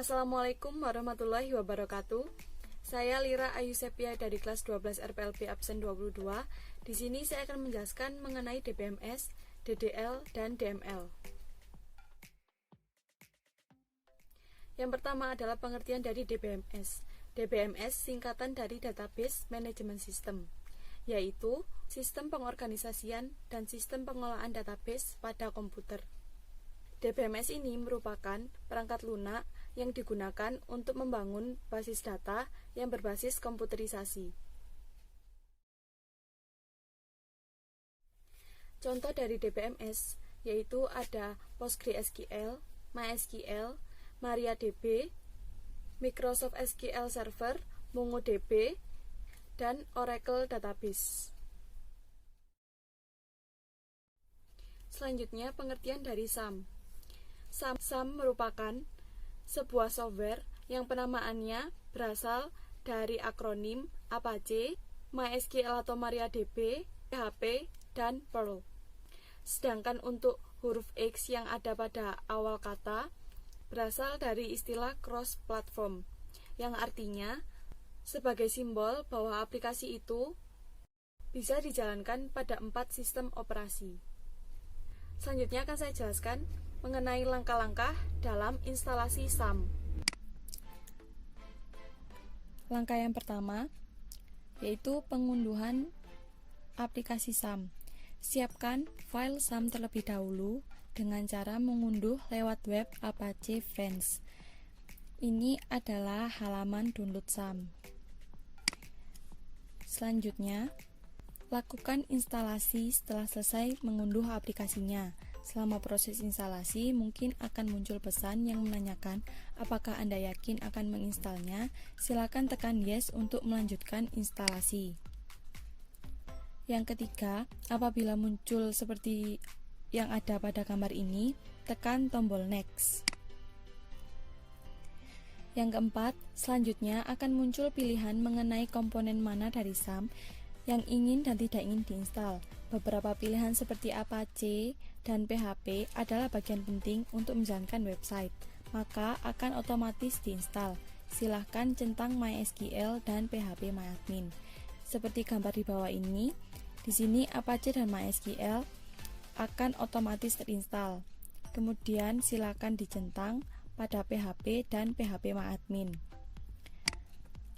Assalamualaikum warahmatullahi wabarakatuh. Saya Lira Ayu Sepia dari kelas 12 RPLB absen 22. Di sini saya akan menjelaskan mengenai DBMS, DDL, dan DML. Yang pertama adalah pengertian dari DBMS. DBMS singkatan dari Database Management System, yaitu sistem pengorganisasian dan sistem pengolahan database pada komputer. DBMS ini merupakan perangkat lunak yang digunakan untuk membangun basis data yang berbasis komputerisasi. Contoh dari DBMS yaitu ada PostgreSQL, MySQL, MariaDB, Microsoft SQL Server, MongoDB, dan Oracle Database. Selanjutnya pengertian dari SAM. SAM merupakan sebuah software yang penamaannya berasal dari akronim Apache, MySQL atau MariaDB, PHP, dan Perl. Sedangkan untuk huruf X yang ada pada awal kata berasal dari istilah cross-platform, yang artinya sebagai simbol bahwa aplikasi itu bisa dijalankan pada 4 sistem operasi. Selanjutnya akan saya jelaskan mengenai langkah-langkah dalam instalasi SAM. Langkah yang pertama yaitu pengunduhan aplikasi SAM. Siapkan file SAM terlebih dahulu dengan cara mengunduh lewat web Apache Friends. Ini adalah halaman download SAM. Selanjutnya, lakukan instalasi setelah selesai mengunduh aplikasinya. Selama proses instalasi, mungkin akan muncul pesan yang menanyakan apakah Anda yakin akan menginstalnya. Silakan tekan yes untuk melanjutkan instalasi. Yang ketiga, apabila muncul seperti yang ada pada gambar ini, tekan tombol next. Yang keempat, selanjutnya akan muncul pilihan mengenai komponen mana dari SAM yang ingin dan tidak ingin diinstal. Beberapa pilihan seperti Apache dan PHP adalah bagian penting untuk menjalankan website, maka akan otomatis diinstal. Silahkan centang MySQL dan PHP MyAdmin. Seperti gambar di bawah ini, di sini Apache dan MySQL akan otomatis terinstall. Kemudian silakan dicentang pada PHP dan PHP MyAdmin.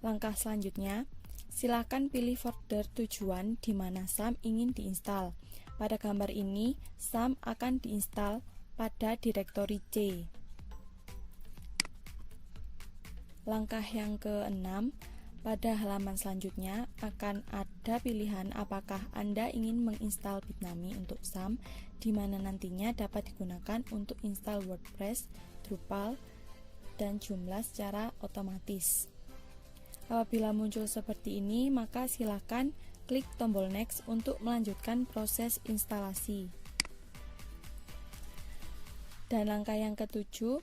Langkah selanjutnya, silakan pilih folder tujuan di mana SAM ingin diinstal. Pada gambar ini, SAM akan diinstal pada direktori C. Langkah yang keenam, pada halaman selanjutnya akan ada pilihan apakah Anda ingin menginstal Bitnami untuk SAM, di mana nantinya dapat digunakan untuk install WordPress, Drupal, dan Joomla secara otomatis. Apabila muncul seperti ini, maka silakan klik tombol next untuk melanjutkan proses instalasi. Dan langkah yang ketujuh,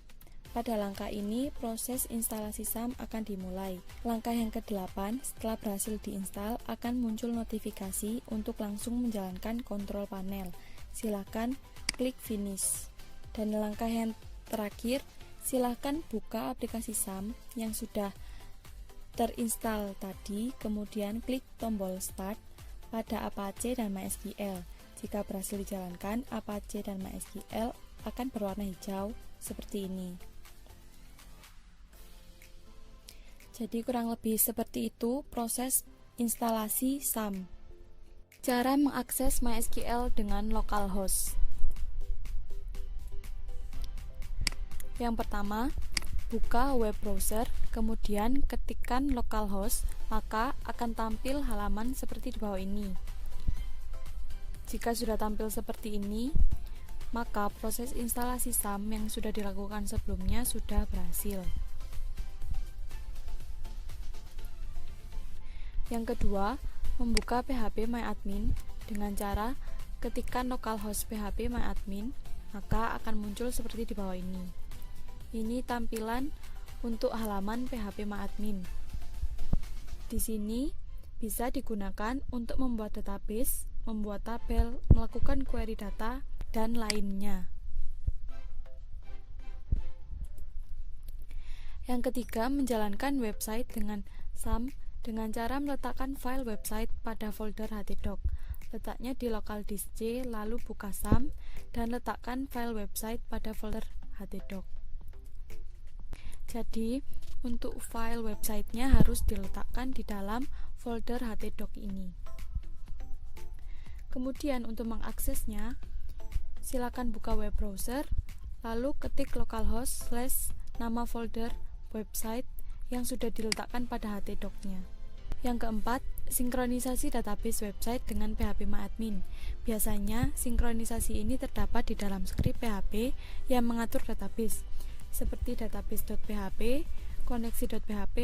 pada langkah ini proses instalasi SAM akan dimulai. Langkah yang ke-8, setelah berhasil diinstal akan muncul notifikasi untuk langsung menjalankan kontrol panel. Silakan klik finish. Dan langkah yang terakhir, silakan buka aplikasi SAM yang sudah terinstall tadi, kemudian klik tombol start pada Apache dan MySQL. Jika berhasil dijalankan, Apache dan MySQL akan berwarna hijau seperti ini. Jadi kurang lebih seperti itu proses instalasi SAM. Cara mengakses MySQL dengan localhost. Yang pertama, buka web browser, kemudian ketikkan localhost, maka akan tampil halaman seperti di bawah ini. Jika sudah tampil seperti ini, maka proses instalasi SAM yang sudah dilakukan sebelumnya sudah berhasil. Yang kedua, membuka PHP MyAdmin dengan cara ketikkan localhost PHP MyAdmin, maka akan muncul seperti di bawah ini. Ini tampilan untuk halaman PHP MyAdmin. Di sini bisa digunakan untuk membuat database, membuat tabel, melakukan query data, dan lainnya. Yang ketiga, menjalankan website dengan SAM dengan cara meletakkan file website pada folder htdoc. Letaknya di local disk C, lalu buka SAM dan letakkan file website pada folder htdoc. Jadi, untuk file websitenya harus diletakkan di dalam folder htdoc ini. Kemudian untuk mengaksesnya, silakan buka web browser, lalu ketik localhost / nama folder website yang sudah diletakkan pada htdoc-nya. Yang keempat, sinkronisasi database website dengan phpMyAdmin. Biasanya, sinkronisasi ini terdapat di dalam skrip PHP yang mengatur database, seperti database.php, koneksi.php,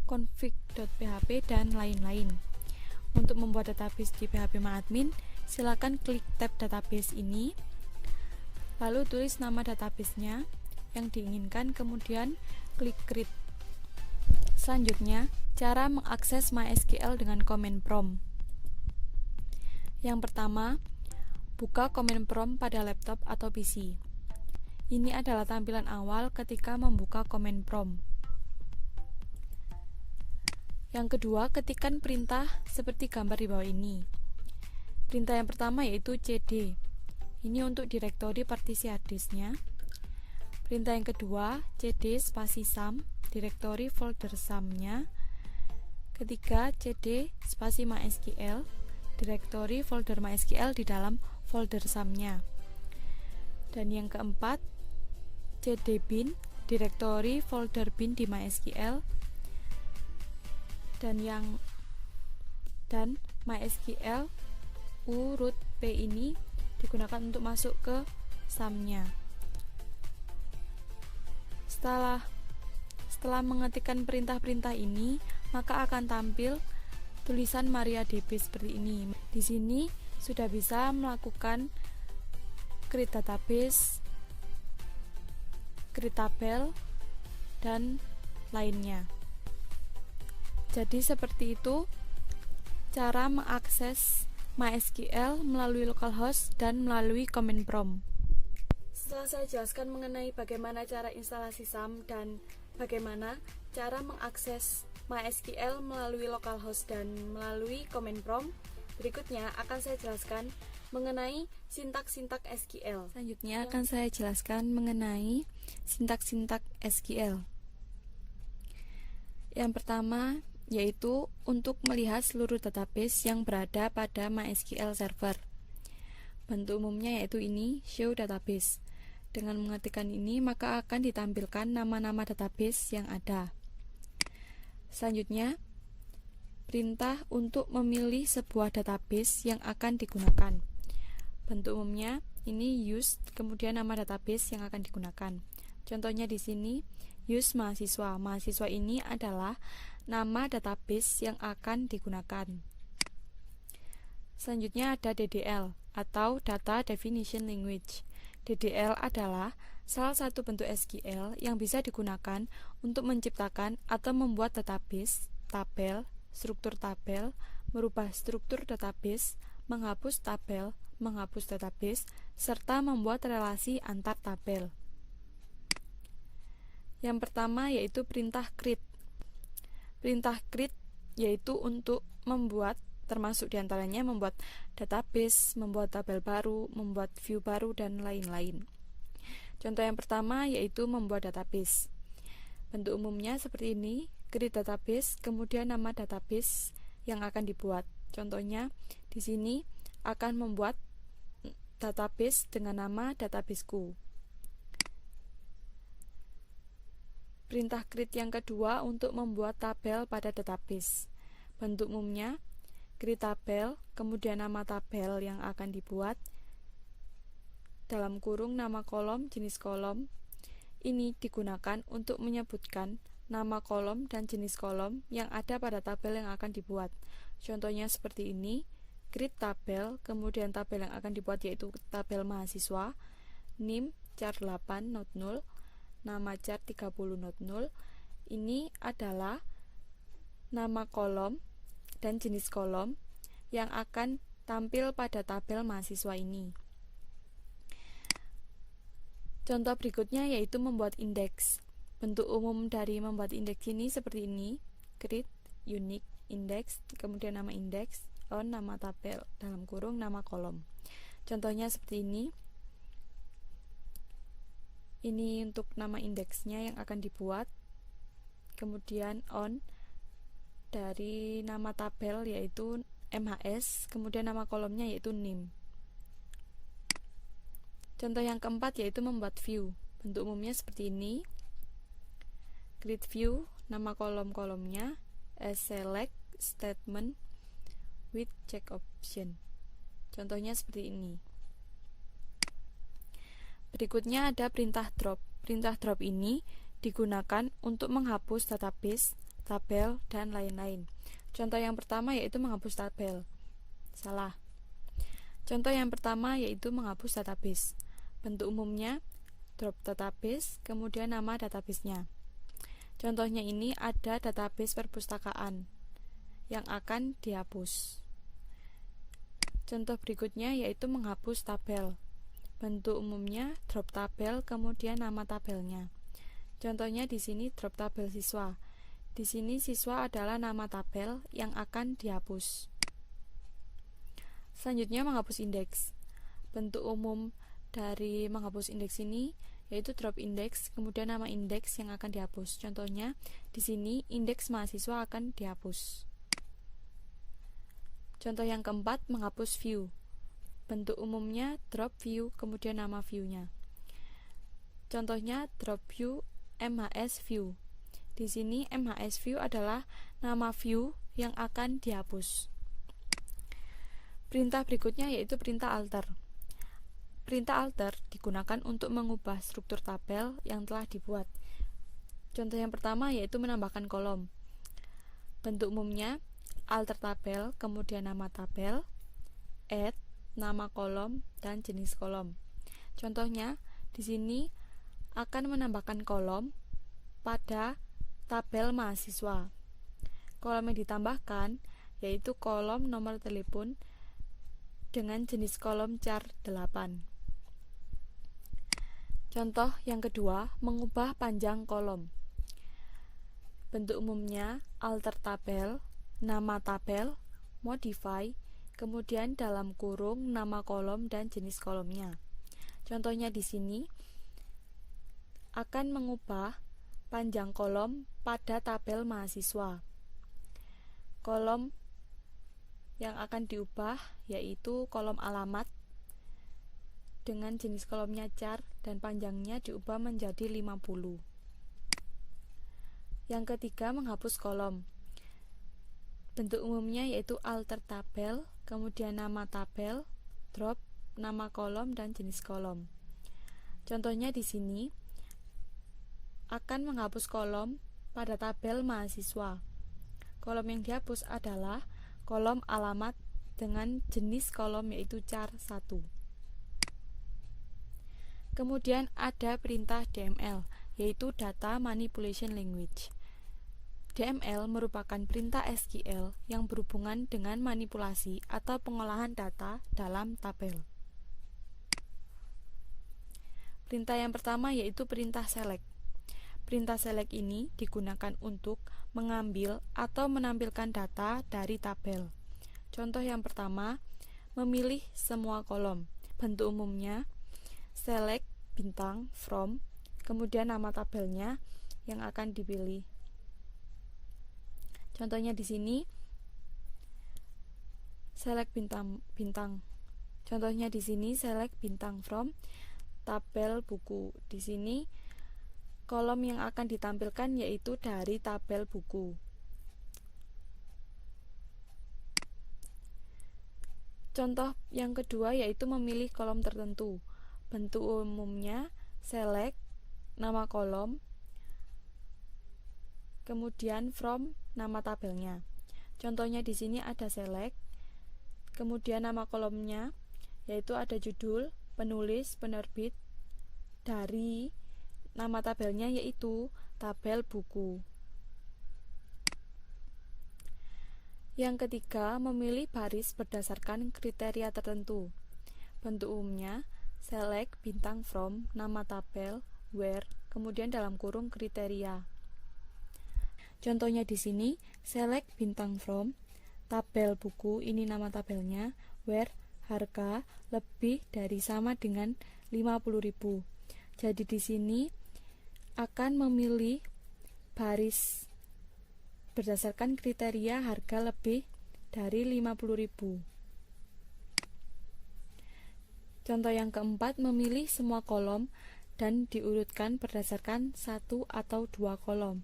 config.php, dan lain-lain. Untuk membuat database di phpMyAdmin, silakan klik tab database ini, lalu tulis nama databasenya yang diinginkan, kemudian klik create. Selanjutnya, cara mengakses MySQL dengan command prompt. Yang pertama, buka command prompt pada laptop atau PC. Ini adalah tampilan awal ketika membuka command prompt. Yang kedua, ketikkan perintah seperti gambar di bawah ini. Perintah yang pertama yaitu cd. Ini untuk direktori partisi harddisknya. Perintah yang kedua, cd spasi SAM, direktori folder SAM-nya. Ketiga, cd spasi MySQL, direktori folder MySQL di dalam folder SAM-nya. Dan yang keempat, cd bin, direktori folder bin di MySQL. Dan MySQL root p ini digunakan untuk masuk ke SAM-nya. Setelah mengetikkan perintah-perintah ini, maka akan tampil tulisan MariaDB seperti ini. Di sini sudah bisa melakukan create database, create tabel, dan lainnya. Jadi seperti itu cara mengakses MySQL melalui localhost dan melalui command prompt. Setelah saya jelaskan mengenai bagaimana cara instalasi SAM dan bagaimana cara mengakses MySQL melalui localhost dan melalui command prompt, berikutnya akan saya jelaskan mengenai sintak-sintak SQL. Selanjutnya akan saya jelaskan mengenai sintak-sintak SQL. Yang pertama yaitu untuk melihat seluruh database yang berada pada MySQL server. Bentuk umumnya yaitu ini, show database. Dengan mengetikkan ini, maka akan ditampilkan nama-nama database yang ada. Selanjutnya, perintah untuk memilih sebuah database yang akan digunakan. Bentuk umumnya ini use, kemudian nama database yang akan digunakan. Contohnya di sini, use mahasiswa. Mahasiswa ini adalah nama database yang akan digunakan. Selanjutnya ada DDL atau Data Definition Language. DDL adalah salah satu bentuk SQL yang bisa digunakan untuk menciptakan atau membuat database, tabel, struktur tabel, merubah struktur database, menghapus tabel, menghapus database, serta membuat relasi antar tabel. Yang pertama yaitu perintah create. Perintah create yaitu untuk membuat, termasuk diantaranya membuat database, membuat tabel baru, membuat view baru, dan lain-lain. Contoh yang pertama yaitu membuat database. Bentuk umumnya seperti ini, create database, kemudian nama database yang akan dibuat. Contohnya di sini akan membuat database dengan nama databaseku. Perintah create yang kedua untuk membuat tabel pada database. Bentuk umumnya create tabel, kemudian nama tabel yang akan dibuat, dalam kurung nama kolom, jenis kolom. Ini digunakan untuk menyebutkan nama kolom dan jenis kolom yang ada pada tabel yang akan dibuat. Contohnya seperti ini, create tabel, kemudian tabel yang akan dibuat yaitu tabel mahasiswa, NIM char 8 not 0, nama char 30 not 0. Ini adalah nama kolom dan jenis kolom yang akan tampil pada tabel mahasiswa ini. Contoh berikutnya yaitu membuat indeks. Bentuk umum dari membuat indeks ini seperti ini: create, unique, index, kemudian nama indeks, on, nama tabel, dalam kurung, nama kolom. Contohnya seperti ini. Ini untuk nama indeksnya yang akan dibuat. Kemudian on dari nama tabel yaitu MHS, kemudian nama kolomnya yaitu name. Contoh yang keempat yaitu membuat view. Bentuk umumnya seperti ini. Create view, nama kolom-kolomnya, as select statement with check option. Contohnya seperti ini. Berikutnya ada perintah drop. Perintah drop ini digunakan untuk menghapus database, tabel, dan lain-lain. Contoh yang pertama yaitu menghapus tabel. Salah. Contoh yang pertama yaitu menghapus database. Bentuk umumnya drop database, kemudian nama databasenya. Contohnya ini ada database perpustakaan yang akan dihapus. Contoh berikutnya yaitu menghapus tabel. Bentuk umumnya drop tabel, kemudian nama tabelnya. Contohnya di sini drop tabel siswa. Di sini siswa adalah nama tabel yang akan dihapus. Selanjutnya menghapus indeks. Bentuk umum dari menghapus indeks ini yaitu drop index, kemudian nama indeks yang akan dihapus. Contohnya di sini indeks mahasiswa akan dihapus. Contoh yang keempat, menghapus view. Bentuk umumnya drop view, kemudian nama view-nya. Contohnya drop view MHS view. Di sini MHS view adalah nama view yang akan dihapus. Perintah berikutnya yaitu perintah alter. Perintah alter digunakan untuk mengubah struktur tabel yang telah dibuat. Contoh yang pertama yaitu menambahkan kolom. Bentuk umumnya alter tabel, kemudian nama tabel, add, nama kolom, dan jenis kolom. Contohnya di sini akan menambahkan kolom pada tabel mahasiswa. Kolom yang ditambahkan yaitu kolom nomor telepon dengan jenis kolom char 8. Contoh yang kedua, mengubah panjang kolom. Bentuk umumnya alter tabel, nama tabel, modify, kemudian dalam kurung nama kolom dan jenis kolomnya. Contohnya di sini akan mengubah panjang kolom pada tabel mahasiswa. Kolom yang akan diubah yaitu kolom alamat dengan jenis kolomnya char dan panjangnya diubah menjadi 50. Yang ketiga, menghapus kolom. Bentuk umumnya yaitu alter tabel, kemudian nama tabel, drop, nama kolom, dan jenis kolom. Contohnya di sini akan menghapus kolom pada tabel mahasiswa. Kolom yang dihapus adalah kolom alamat dengan jenis kolom yaitu char 1. Kemudian ada perintah DML, yaitu Data Manipulation Language. DML merupakan perintah SQL yang berhubungan dengan manipulasi atau pengolahan data dalam tabel. Perintah yang pertama yaitu perintah select. Perintah select ini digunakan untuk mengambil atau menampilkan data dari tabel. Contoh yang pertama, memilih semua kolom. Bentuk umumnya select bintang from, kemudian nama tabelnya yang akan dipilih. Contohnya di sini select bintang. Contohnya di sini select bintang from tabel buku. Di sini kolom yang akan ditampilkan yaitu dari tabel buku. Contoh yang kedua yaitu memilih kolom tertentu. Bentuk umumnya select nama kolom, kemudian from nama tabelnya. Contohnya di sini ada select, kemudian nama kolomnya yaitu ada judul, penulis, penerbit, dari nama tabelnya yaitu tabel buku. Yang ketiga, memilih baris berdasarkan kriteria tertentu. Bentuk umumnya select bintang from nama tabel, where, kemudian dalam kurung kriteria. Contohnya di sini, select bintang from, tabel buku, ini nama tabelnya, where harga lebih dari sama dengan 50.000. Jadi di sini akan memilih baris berdasarkan kriteria harga lebih dari 50.000. Contoh yang keempat, memilih semua kolom dan diurutkan berdasarkan satu atau dua kolom.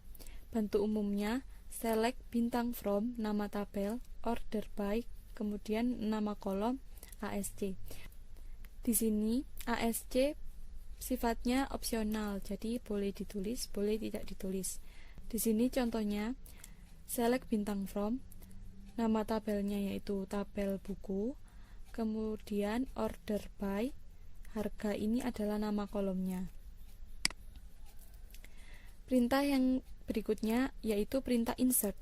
Bentuk umumnya, select bintang from, nama tabel, order by, kemudian nama kolom, ASC. Di sini ASC sifatnya opsional, jadi boleh ditulis, boleh tidak ditulis. Di sini contohnya, select bintang from, nama tabelnya yaitu tabel buku, kemudian order by, harga ini adalah nama kolomnya. Perintah yang berikutnya yaitu perintah insert.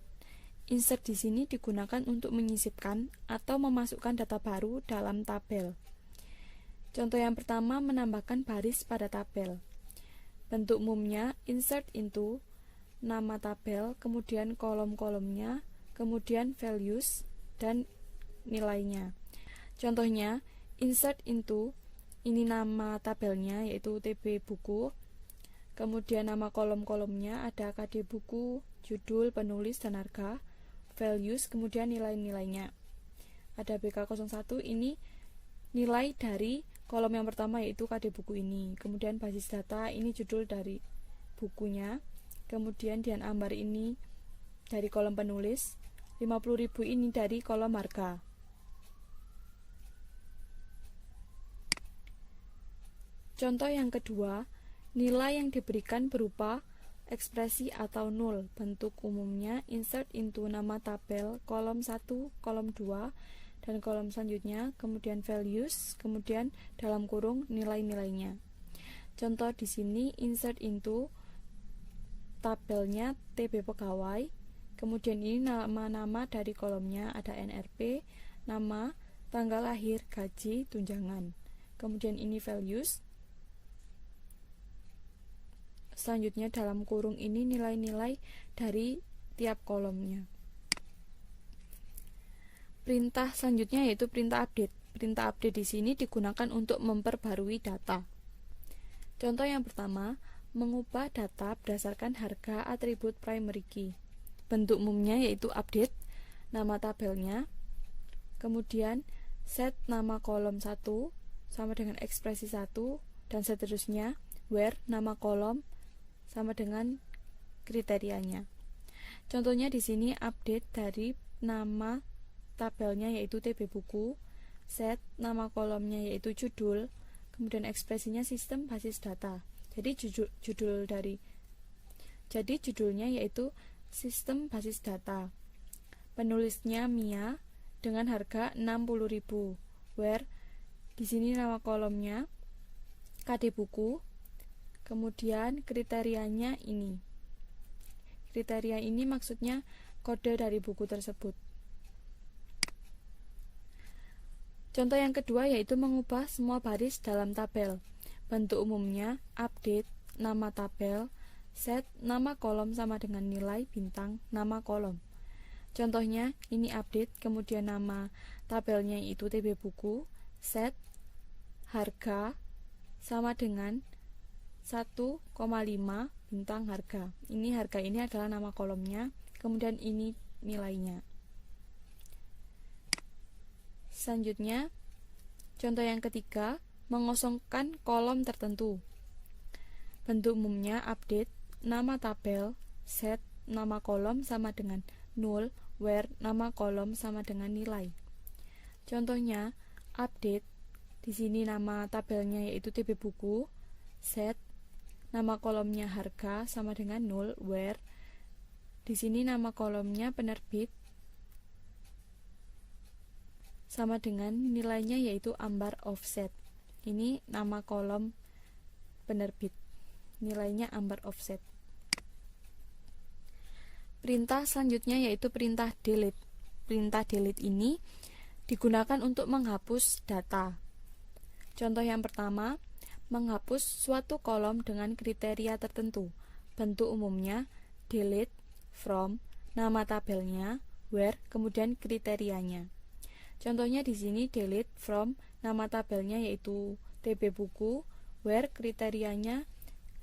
Insert di sini digunakan untuk menyisipkan atau memasukkan data baru dalam tabel. Contoh yang pertama, menambahkan baris pada tabel. Bentuk umumnya insert into, nama tabel, kemudian kolom-kolomnya, kemudian values dan nilainya. Contohnya, insert into, ini nama tabelnya yaitu TB buku, kemudian nama kolom-kolomnya ada KD buku, judul, penulis, dan harga, values, kemudian nilai-nilainya. Ada BK01, ini nilai dari kolom yang pertama yaitu KD buku ini. Kemudian basis data, ini judul dari bukunya. Kemudian Dian Ambar ini dari kolom penulis. 50.000 ini dari kolom harga. Contoh yang kedua, nilai yang diberikan berupa ekspresi atau nol. Bentuk umumnya insert into nama tabel, kolom 1, kolom 2, dan kolom selanjutnya, kemudian values, kemudian dalam kurung nilai-nilainya. Contoh di sini insert into tabelnya TB pegawai, kemudian ini nama-nama dari kolomnya ada NRP, nama, tanggal lahir, gaji, tunjangan. Kemudian ini values. Selanjutnya dalam kurung ini nilai-nilai dari tiap kolomnya. Perintah selanjutnya yaitu perintah update. Perintah update di sini digunakan untuk memperbarui data. Contoh yang pertama, mengubah data berdasarkan harga atribut primary key. Bentuk umumnya yaitu update, nama tabelnya, kemudian set nama kolom 1 sama dengan ekspresi 1, dan seterusnya, where nama kolom sama dengan kriterianya. Contohnya di sini update dari nama tabelnya yaitu TB buku, set nama kolomnya yaitu judul, kemudian ekspresinya sistem basis data. Jadi judulnya yaitu sistem basis data. Penulisnya Mia dengan harga 60.000. Where di sini nama kolomnya KD buku. Kemudian kriterianya ini. Kriteria ini maksudnya kode dari buku tersebut. Contoh yang kedua yaitu mengubah semua baris dalam tabel. Bentuk umumnya update, nama tabel, set, nama kolom sama dengan nilai, bintang, nama kolom. Contohnya ini update, kemudian nama tabelnya itu TB buku, set, harga sama dengan 1,5 bintang harga. Ini harga ini adalah nama kolomnya, kemudian ini nilainya. Selanjutnya, contoh yang ketiga, mengosongkan kolom tertentu. Bentuk umumnya update, nama tabel, set, nama kolom sama dengan 0, where nama kolom sama dengan nilai. Contohnya, update, di sini nama tabelnya yaitu TB buku, set, nama kolomnya harga sama dengan 0, where di sini nama kolomnya penerbit sama dengan nilainya yaitu ambar offset. Ini nama kolom penerbit, nilainya ambar offset. Perintah selanjutnya yaitu perintah delete. Perintah delete ini digunakan untuk menghapus data. Contoh yang pertama, menghapus suatu kolom dengan kriteria tertentu. Bentuk umumnya delete from, nama tabelnya, where, kemudian kriterianya. Contohnya di sini delete from, nama tabelnya yaitu TB buku, where kriterianya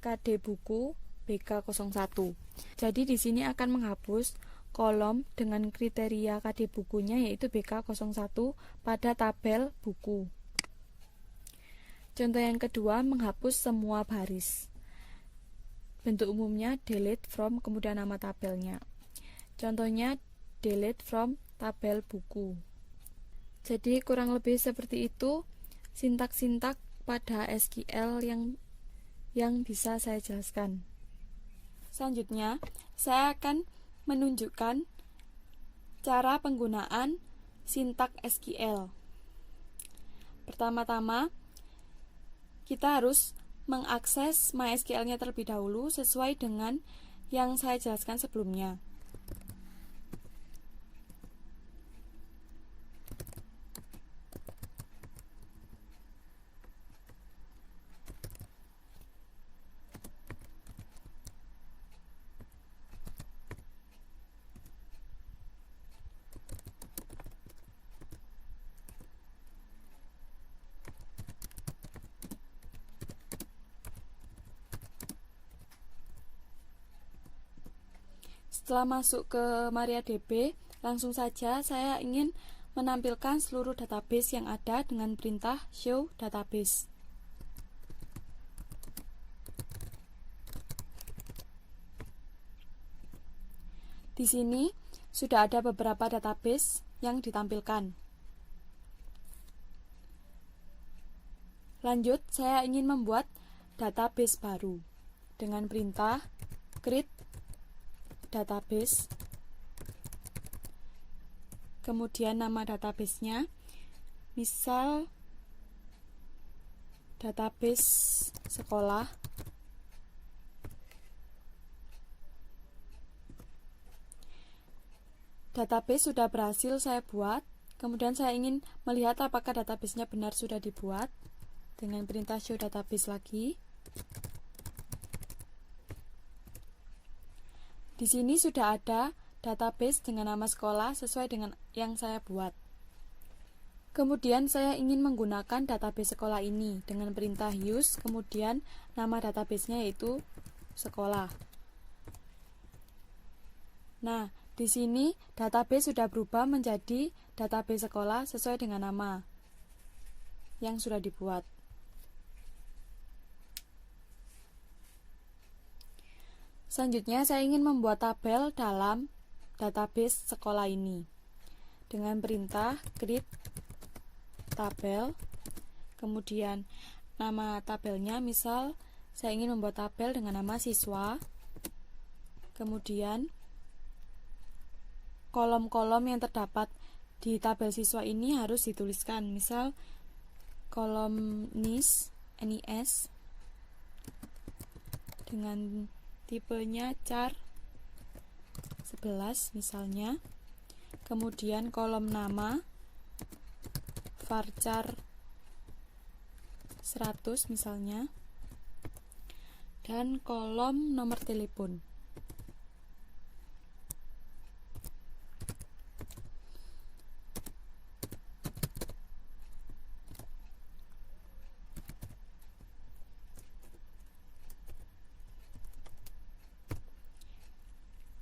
KD buku BK01. Jadi di sini akan menghapus kolom dengan kriteria KD bukunya yaitu BK01 pada tabel buku. Contoh yang kedua, menghapus semua baris. Bentuk umumnya delete from, kemudian nama tabelnya. Contohnya delete from tabel buku. Jadi kurang lebih seperti itu sintak-sintak pada SQL yang bisa saya jelaskan. Selanjutnya, saya akan menunjukkan cara penggunaan sintak SQL. Pertama-tama, kita harus mengakses MySQL-nya terlebih dahulu sesuai dengan yang saya jelaskan sebelumnya. Setelah masuk ke MariaDB, langsung saja saya ingin menampilkan seluruh database yang ada dengan perintah show database. Di sini sudah ada beberapa database yang ditampilkan. Lanjut, saya ingin membuat database baru dengan perintah create database, kemudian nama databasenya, misal database sekolah, database sudah berhasil saya buat. Kemudian saya ingin melihat apakah databasenya benar sudah dibuat dengan perintah show database lagi. Di sini sudah ada database dengan nama sekolah sesuai dengan yang saya buat. Kemudian saya ingin menggunakan database sekolah ini dengan perintah use, kemudian nama databasenya yaitu sekolah. Nah, di sini database sudah berubah menjadi database sekolah sesuai dengan nama yang sudah dibuat. Selanjutnya, saya ingin membuat tabel dalam database sekolah ini dengan perintah create tabel, kemudian nama tabelnya, misal saya ingin membuat tabel dengan nama siswa, kemudian kolom-kolom yang terdapat di tabel siswa ini harus dituliskan, misal kolom NIS dengan tipenya char 11 misalnya, kemudian kolom nama varchar 100 misalnya, dan kolom nomor telepon.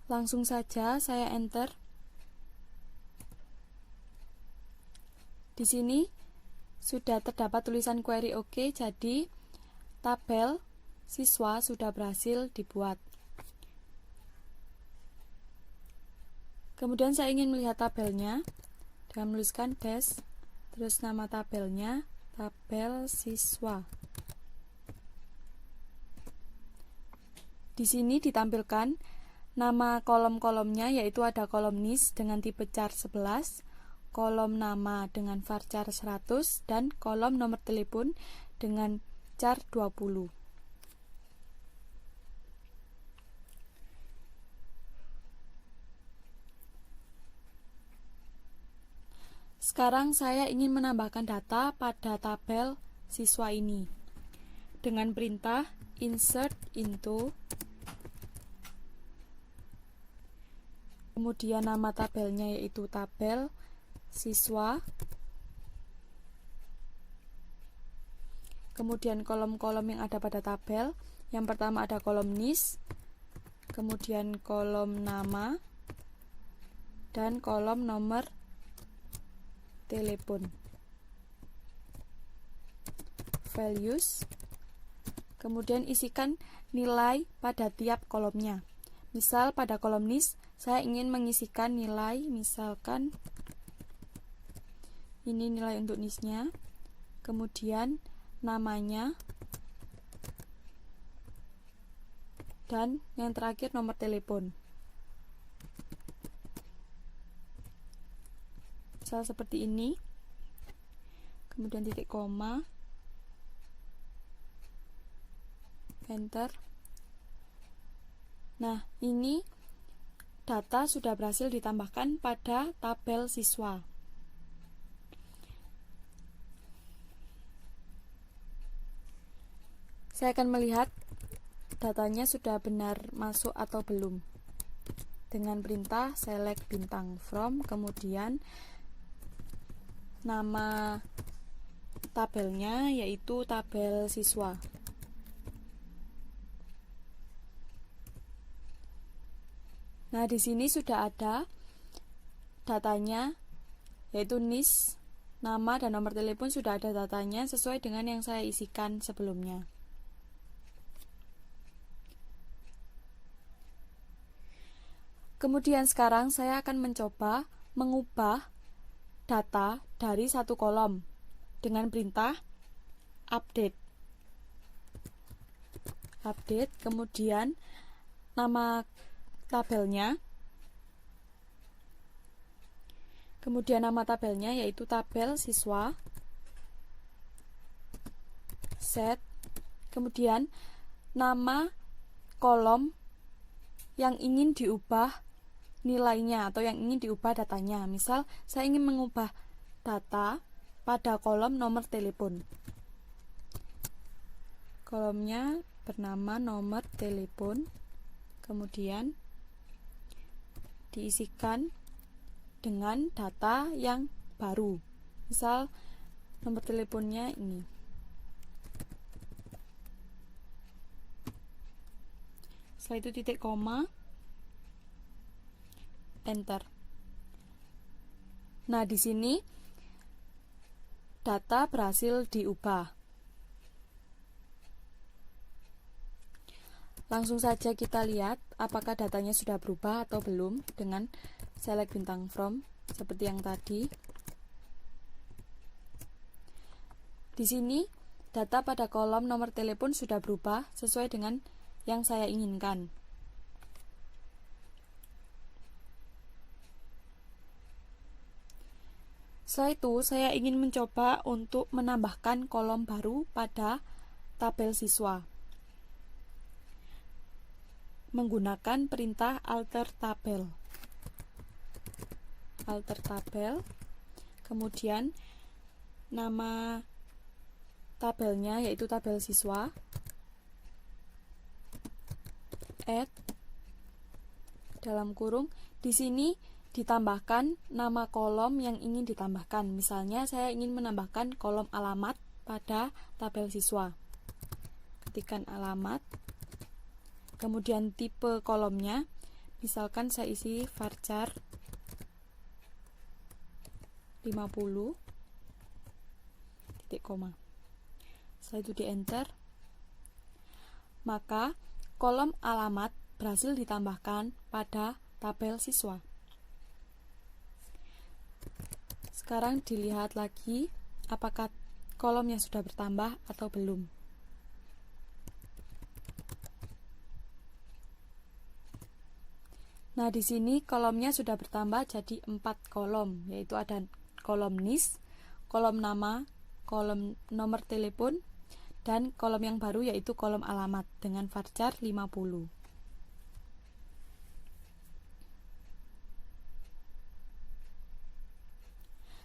Langsung saja saya enter. Di sini sudah terdapat tulisan query OK, jadi tabel siswa sudah berhasil dibuat. Kemudian saya ingin melihat tabelnya dengan menuliskan dash, terus nama tabelnya, tabel siswa. Di sini ditampilkan nama kolom-kolomnya, yaitu ada kolom NIS dengan tipe char 11, kolom nama dengan varchar 100, dan kolom nomor telepon dengan char 20. Sekarang saya ingin menambahkan data pada tabel siswa ini. dengan perintah insert into, kemudian nama tabelnya yaitu tabel siswa, kemudian kolom-kolom yang ada pada tabel. Yang pertama ada kolom NIS, kemudian kolom nama, dan kolom nomor telepon. Values, kemudian isikan nilai pada tiap kolomnya. Misal pada kolom NIS saya ingin mengisikan nilai, misalkan ini nilai untuk NIS-nya, kemudian namanya, dan yang terakhir nomor telepon. Misal seperti ini, kemudian titik koma, enter. Nah, ini data sudah berhasil ditambahkan pada tabel siswa. Saya akan melihat datanya sudah benar masuk atau belum dengan perintah select bintang from, kemudian nama tabelnya yaitu tabel siswa. Nah, di sini sudah ada datanya yaitu NIS, nama dan nomor telepon sudah ada datanya sesuai dengan yang saya isikan sebelumnya. Kemudian sekarang saya akan mencoba mengubah data dari satu kolom dengan perintah update. Update, kemudian nama tabelnya, kemudian nama tabelnya yaitu tabel siswa, set, kemudian nama kolom yang ingin diubah nilainya atau yang ingin diubah datanya. Misal saya ingin mengubah data pada kolom nomor telepon. Kolomnya bernama nomor telepon, kemudian diisikan dengan data yang baru. Misal nomor teleponnya ini. Setelah itu titik koma, enter. Nah, di sini data berhasil diubah. Langsung saja kita lihat apakah datanya sudah berubah atau belum dengan select bintang from seperti yang tadi. Di sini data pada kolom nomor telepon sudah berubah sesuai dengan yang saya inginkan. Setelah itu, saya ingin mencoba untuk menambahkan kolom baru pada tabel siswa menggunakan perintah alter tabel. Alter tabel, kemudian nama tabelnya yaitu tabel siswa, add, dalam kurung, di sini ditambahkan nama kolom yang ingin ditambahkan. Misalnya saya ingin menambahkan kolom alamat pada tabel siswa. Ketikkan alamat, kemudian tipe kolomnya, misalkan saya isi varchar 50, titik koma. Setelah itu di enter, maka kolom alamat berhasil ditambahkan pada tabel siswa. Sekarang dilihat lagi apakah kolomnya sudah bertambah atau belum. Nah, di sini kolomnya sudah bertambah jadi 4 kolom, yaitu ada kolom NIS, kolom nama, kolom nomor telepon, dan kolom yang baru yaitu kolom alamat dengan varchar 50.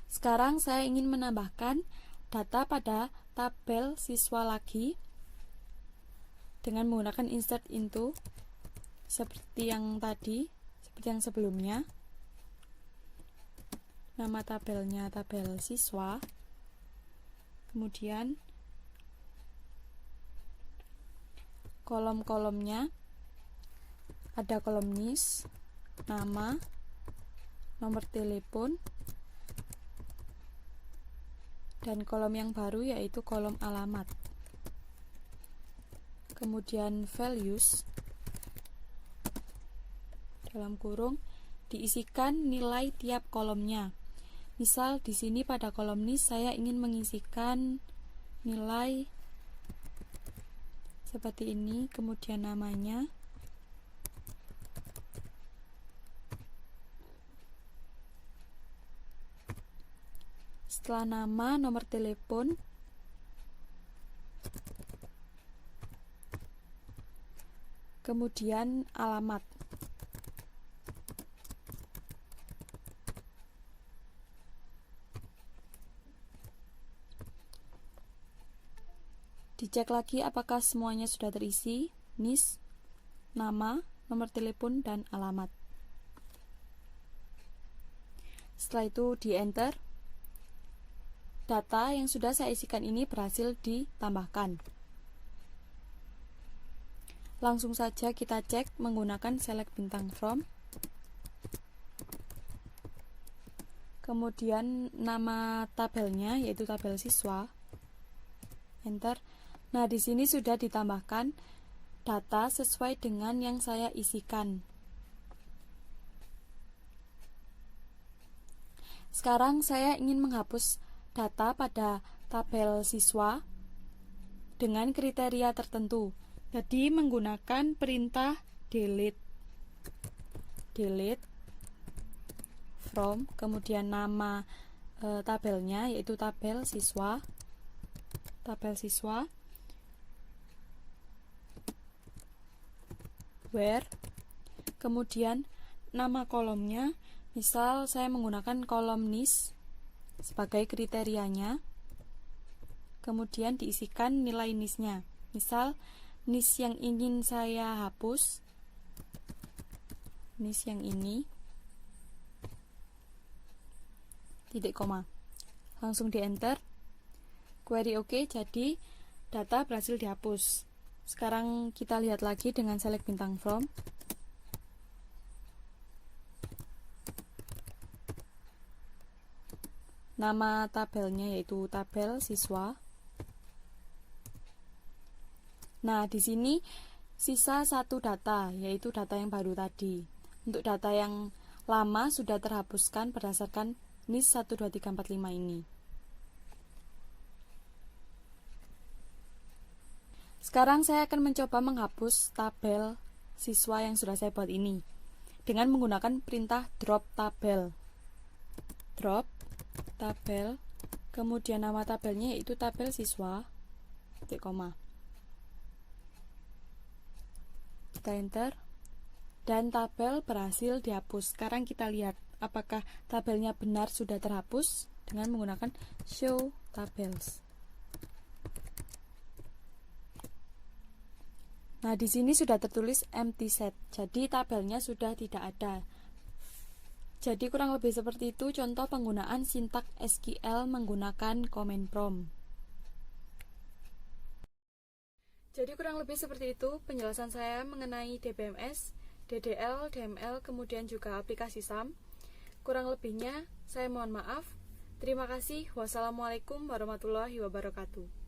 Sekarang saya ingin menambahkan data pada tabel siswa lagi dengan menggunakan insert into seperti yang tadi, seperti yang sebelumnya. Nama tabelnya tabel siswa, kemudian kolom-kolomnya ada kolom NIS, nama, nomor telepon, dan kolom yang baru yaitu kolom alamat. Kemudian values dalam kurung diisikan nilai tiap kolomnya. Misal di sini pada kolom NIS saya ingin mengisikan nilai seperti ini, kemudian namanya, setelah nama, nomor telepon, kemudian alamat. Dicek lagi apakah semuanya sudah terisi, NIS, nama, nomor telepon, dan alamat. Setelah itu di enter. Data yang sudah saya isikan ini berhasil ditambahkan. Langsung saja kita cek menggunakan select bintang from. Kemudian nama tabelnya yaitu tabel siswa. Enter. Nah, di sini sudah ditambahkan data sesuai dengan yang saya isikan. Sekarang saya ingin menghapus data pada tabel siswa dengan kriteria tertentu. Jadi menggunakan perintah delete from, kemudian nama tabelnya yaitu tabel siswa, where, kemudian nama kolomnya, misal saya menggunakan kolom NIS sebagai kriterianya, kemudian diisikan nilai NIS-nya. Misal NIS yang ingin saya hapus, NIS yang ini, titik koma, langsung di enter. Query OK, jadi data berhasil dihapus. Sekarang kita lihat lagi dengan select bintang from. Nama tabelnya yaitu tabel siswa. Nah, di sini sisa satu data, yaitu data yang baru tadi. Untuk data yang lama sudah terhapuskan berdasarkan NIS 12345 ini. Sekarang saya akan mencoba menghapus tabel siswa yang sudah saya buat ini dengan menggunakan perintah drop tabel. Drop tabel, kemudian nama tabelnya yaitu tabel siswa, titik koma. Kita enter, dan tabel berhasil dihapus. Sekarang kita lihat apakah tabelnya benar sudah terhapus dengan menggunakan show tables. Nah, di sini sudah tertulis empty set, jadi tabelnya sudah tidak ada. Jadi kurang lebih seperti itu contoh penggunaan sintak SQL menggunakan command prompt. Jadi kurang lebih seperti itu penjelasan saya mengenai DBMS, DDL, DML, kemudian juga aplikasi SAM. Kurang lebihnya saya mohon maaf. Terima kasih. Wassalamualaikum warahmatullahi wabarakatuh.